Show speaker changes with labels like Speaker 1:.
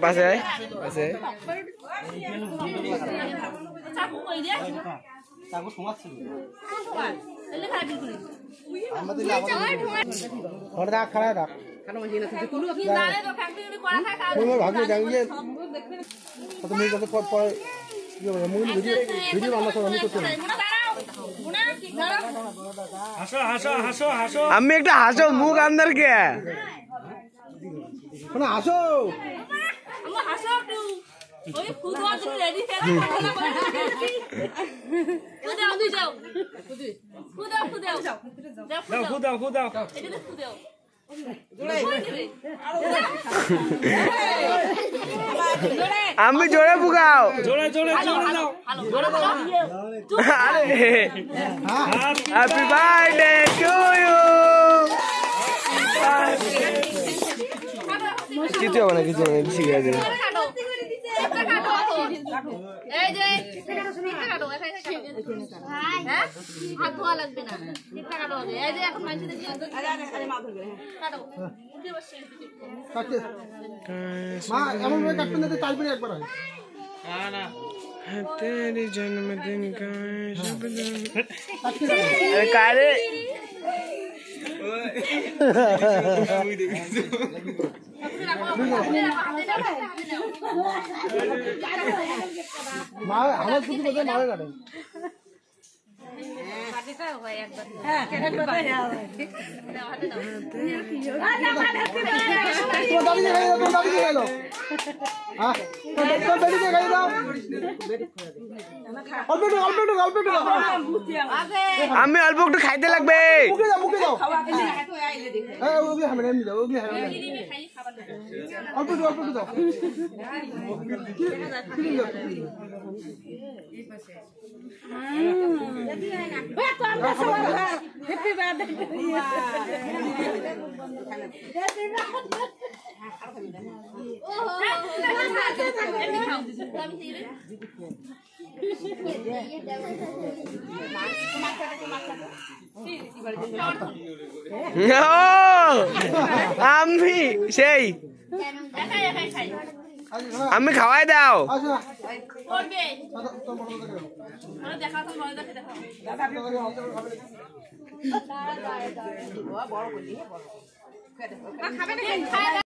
Speaker 1: পাশে পাশে আমি একটা হাসো মুখ আন্দার কে হাসো আমি জোরে ফুকাও হ্যাপি বার্থডে টু ইউ কিছু হবে না কিছু হবে না ঠিক আছে तेरे जन्मदिन का शुभ दिन कारे আমি অল্প একটু খাইতে লাগবে আমি সেই আমি খাওয়াই দাও